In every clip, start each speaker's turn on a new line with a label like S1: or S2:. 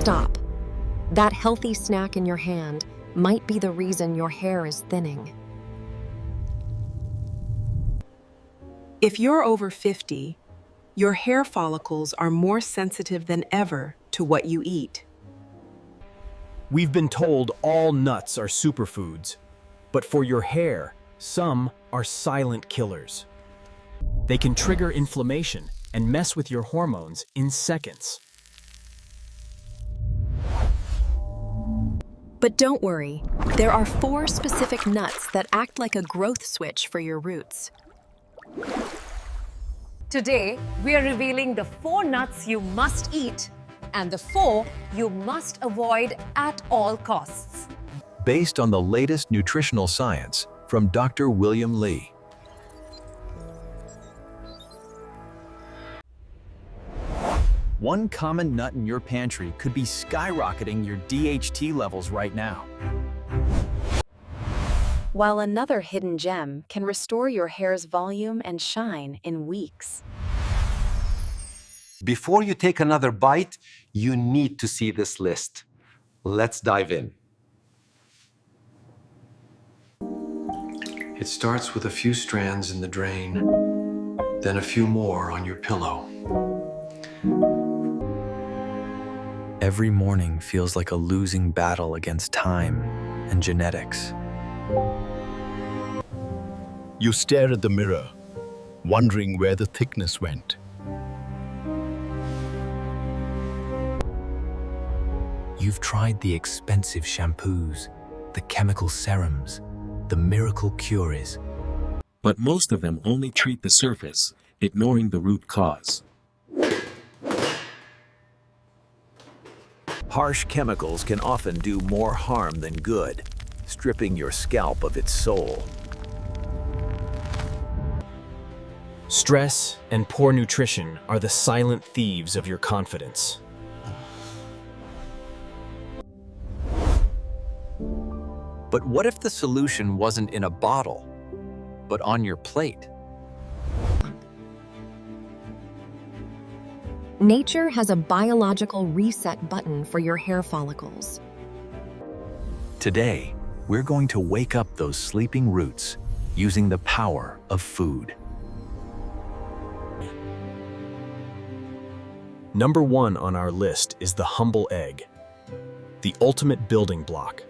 S1: Stop. That healthy snack in your hand might be the reason your hair is thinning.
S2: If you're over 50, your hair follicles are more sensitive than ever to what you eat.
S3: We've been told all nuts are superfoods, but for your hair, some are silent killers. They can trigger inflammation and mess with your hormones in seconds.
S1: But don't worry, there are 4 specific nuts that act like a growth switch for your roots.
S4: Today, we are revealing the 4 nuts you must eat and the 4 you must avoid at all costs.
S5: Based on the latest nutritional science from Dr. William Li.
S3: One common nut in your pantry could be skyrocketing your DHT levels right now.
S6: While another hidden gem can restore your hair's volume and shine in weeks.
S7: Before you take another bite, you need to see this list. Let's dive in.
S8: It starts with a few strands in the drain, then a few more on your pillow.
S5: Every morning feels like a losing battle against time and genetics.
S9: You stare at the mirror, wondering where the thickness went.
S5: You've tried the expensive shampoos, the chemical serums, the miracle cures.
S10: But most of them only treat the surface, ignoring the root cause.
S5: Harsh chemicals can often do more harm than good, stripping your scalp of its soul.
S3: Stress and poor nutrition are the silent thieves of your confidence.
S5: But what if the solution wasn't in a bottle, but on your plate?
S1: Nature has a biological reset button for your hair follicles.
S5: Today, we're going to wake up those sleeping roots using the power of food.
S3: Number 1 on our list is the humble egg, the ultimate building block.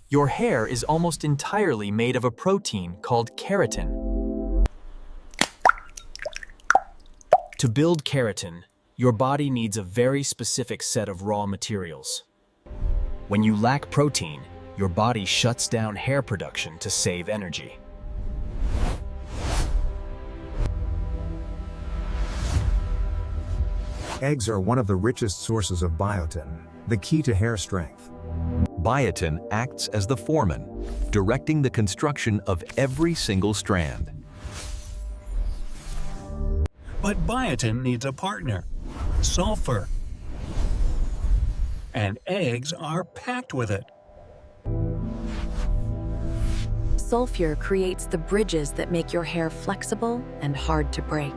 S3: Your hair is almost entirely made of a protein called keratin. To build keratin, your body needs a very specific set of raw materials. When you lack protein, your body shuts down hair production to save energy.
S11: Eggs are one of the richest sources of biotin, the key to hair strength.
S5: Biotin acts as the foreman, directing the construction of every single strand.
S12: But biotin needs a partner, sulfur. And eggs are packed with it.
S6: Sulfur creates the bridges that make your hair flexible and hard to break.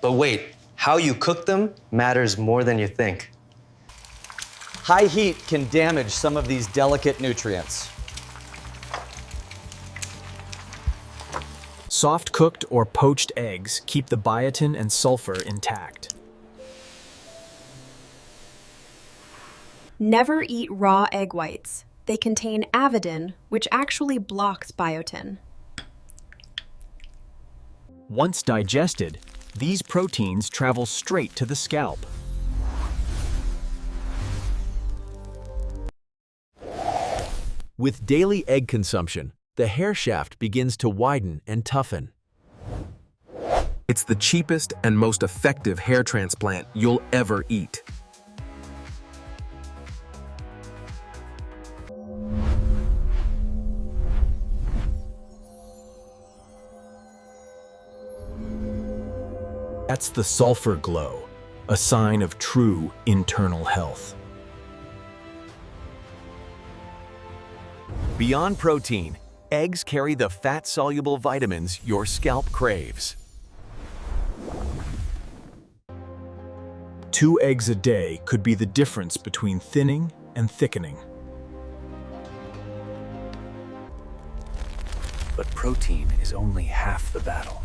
S13: But wait, how you cook them matters more than you think. High heat can damage some of these delicate nutrients.
S3: Soft-cooked or poached eggs keep the biotin and sulfur intact.
S14: Never eat raw egg whites. They contain avidin, which actually blocks biotin.
S3: Once digested, these proteins travel straight to the scalp.
S5: With daily egg consumption, the hair shaft begins to widen and toughen.
S15: It's the cheapest and most effective hair transplant you'll ever eat.
S3: That's the sulfur glow, a sign of true internal health.
S5: Beyond protein,
S16: Eggs carry the fat-soluble vitamins your scalp craves.
S3: 2 eggs a day could be the difference between thinning and thickening.
S5: But protein is only half the battle.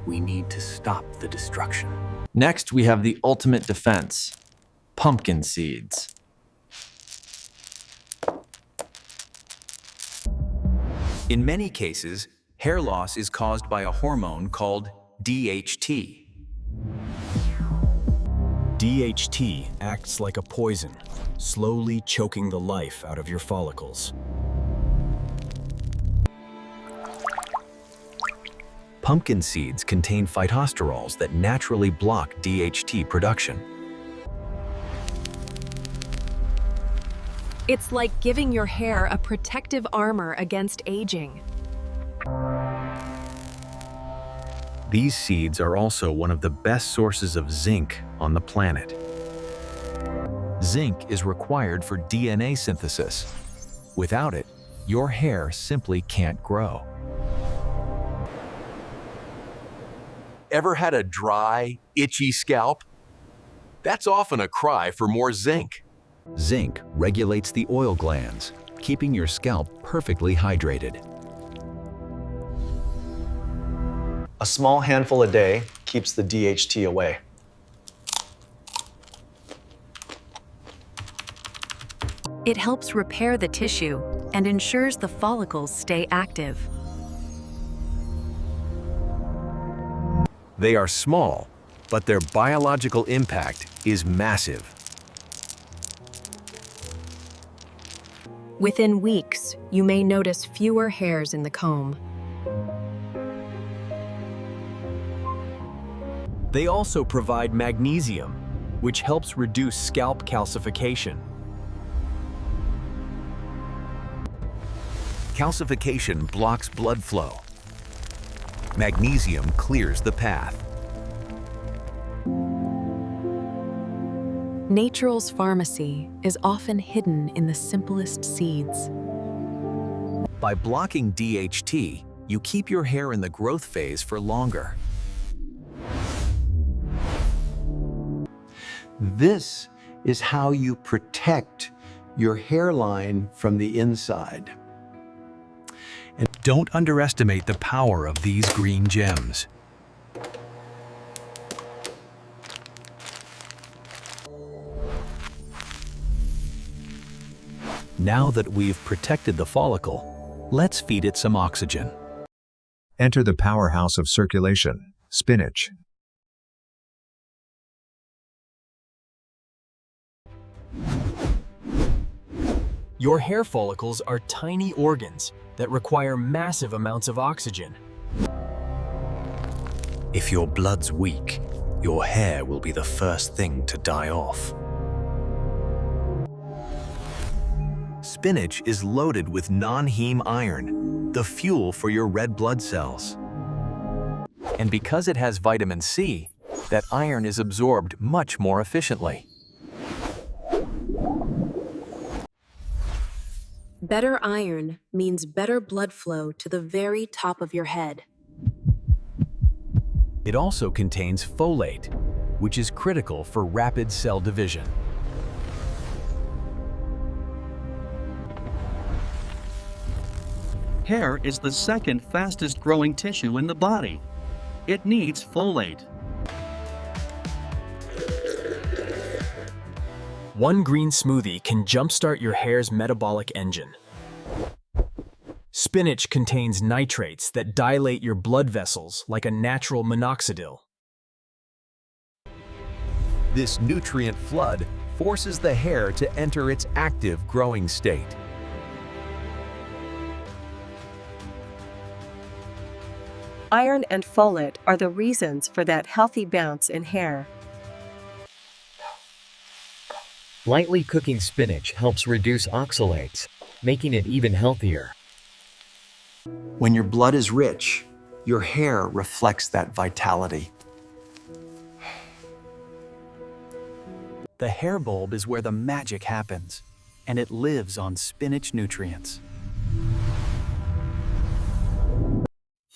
S5: We need to stop the destruction.
S13: Next, we have the ultimate defense: pumpkin seeds.
S5: In many cases, hair loss is caused by a hormone called DHT.
S3: DHT acts like a poison, slowly choking the life out of your follicles.
S5: Pumpkin seeds contain phytosterols that naturally block DHT production.
S1: It's like giving your hair a protective armor against aging.
S5: These seeds are also one of the best sources of zinc on the planet. Zinc is required for DNA synthesis. Without it, your hair simply can't grow.
S16: Ever had a dry, itchy scalp? That's often a cry for more zinc.
S5: Zinc regulates the oil glands, keeping your scalp perfectly hydrated.
S13: A small handful a day keeps the DHT away.
S1: It helps repair the tissue and ensures the follicles stay active.
S16: They are small, but their biological impact is massive.
S1: Within weeks, you may notice fewer hairs in the comb.
S3: They also provide magnesium, which helps reduce scalp calcification.
S16: Calcification blocks blood flow. Magnesium clears the path.
S1: Natural's pharmacy is often hidden in the simplest seeds.
S5: By blocking DHT, you keep your hair in the growth phase for longer.
S7: This is how you protect your hairline from the inside.
S16: And don't underestimate the power of these green gems.
S5: Now that we've protected the follicle, let's feed it some oxygen.
S11: Enter the powerhouse of circulation, spinach.
S3: Your hair follicles are tiny organs that require massive amounts of oxygen.
S5: If your blood's weak, your hair will be the first thing to die off. Spinach is loaded with non-heme iron, the fuel for your red blood cells. And because it has vitamin C, that iron is absorbed much more efficiently.
S1: Better iron means better blood flow to the very top of your head.
S5: It also contains folate, which is critical for rapid cell division.
S12: Hair is the second fastest growing tissue in the body. It needs folate.
S3: One green smoothie can jumpstart your hair's metabolic engine. Spinach contains nitrates that dilate your blood vessels like a natural minoxidil.
S16: This nutrient flood forces the hair to enter its active growing state.
S17: Iron and folate are the reasons for that healthy bounce in hair.
S18: Lightly cooking spinach helps reduce oxalates, making it even healthier.
S7: When your blood is rich, your hair reflects that vitality.
S5: The hair bulb is where the magic happens, and it lives on spinach nutrients.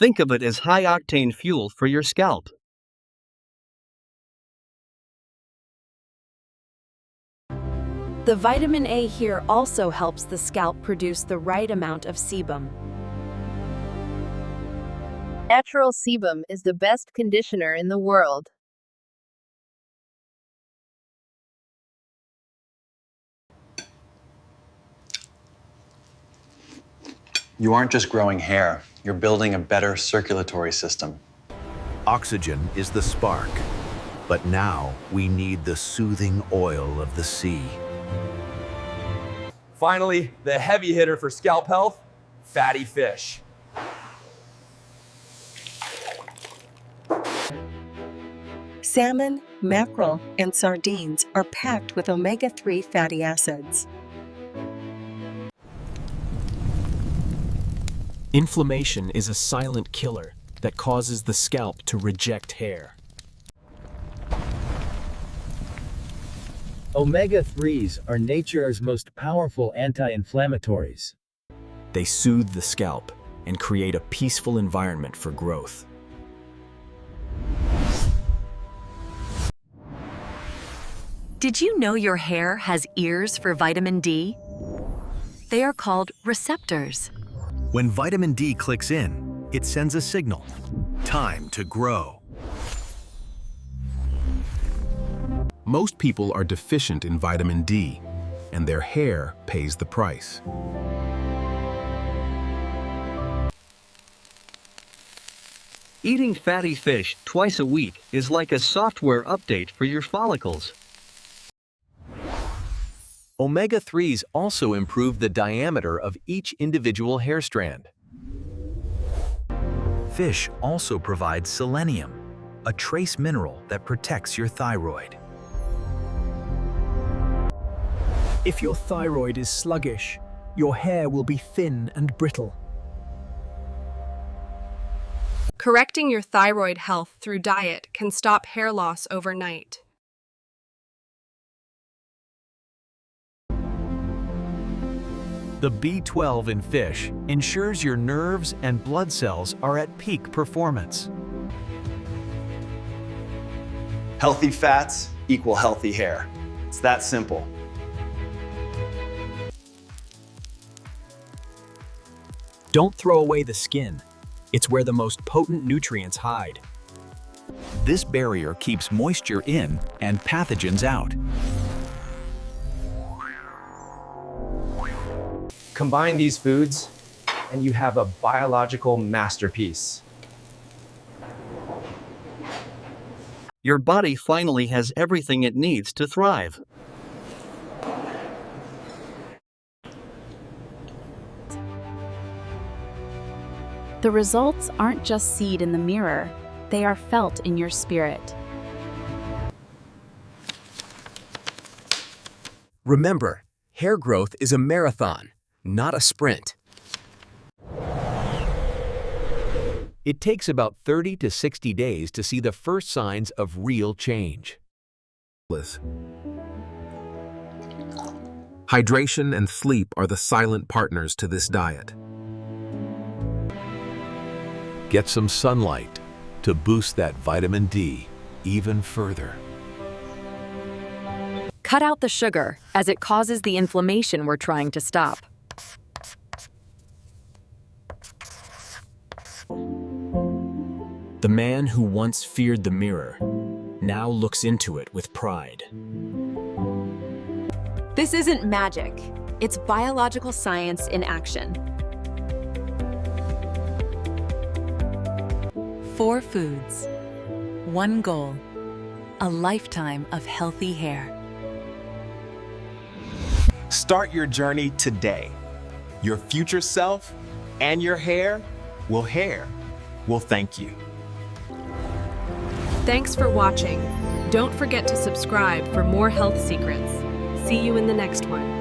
S12: Think of it as high-octane fuel for your scalp.
S6: The vitamin A here also helps the scalp produce the right amount of sebum.
S19: Natural sebum is the best conditioner in the world.
S13: You aren't just growing hair, you're building a better circulatory system.
S20: Oxygen is the spark, but now we need the soothing oil of the sea.
S21: Finally, the heavy hitter for scalp health, fatty fish.
S17: Salmon, mackerel, and sardines are packed with omega-3 fatty acids.
S3: Inflammation is a silent killer that causes the scalp to reject hair.
S18: Omega-3s are nature's most powerful anti-inflammatories.
S3: They soothe the scalp and create a peaceful environment for growth.
S1: Did you know your hair has ears for vitamin D? They are called receptors.
S20: When vitamin D clicks in, it sends a signal. Time to grow.
S15: Most people are deficient in vitamin D, and their hair pays the price.
S12: Eating fatty fish twice a week is like a software update for your follicles.
S5: Omega-3s also improve the diameter of each individual hair strand.
S20: Fish also provide selenium, a trace mineral that protects your thyroid.
S3: If your thyroid is sluggish, your hair will be thin and brittle.
S14: Correcting your thyroid health through diet can stop hair loss overnight.
S5: The B12 in fish ensures your nerves and blood cells are at peak performance.
S13: Healthy fats equal healthy hair. It's that simple.
S3: Don't throw away the skin. It's where the most potent nutrients hide.
S5: This barrier keeps moisture in and pathogens out.
S21: Combine these foods and you have a biological masterpiece.
S12: Your body finally has everything it needs to thrive.
S6: The results aren't just seen in the mirror, they are felt in your spirit.
S22: Remember, hair growth is a marathon, not a sprint.
S5: It takes about 30 to 60 days to see the first signs of real change.
S15: Hydration and sleep are the silent partners to this diet.
S16: Get some sunlight to boost that vitamin D even further.
S1: Cut out the sugar, as it causes the inflammation we're trying to stop.
S3: The man who once feared the mirror now looks into it with pride.
S6: This isn't magic, it's biological science in action.
S1: 4 foods, 1 goal, a lifetime of healthy hair.
S23: Start your journey today. Your future self and your hair will thank you.
S14: Thanks for watching. Don't forget to subscribe for more health secrets. See you in the next one.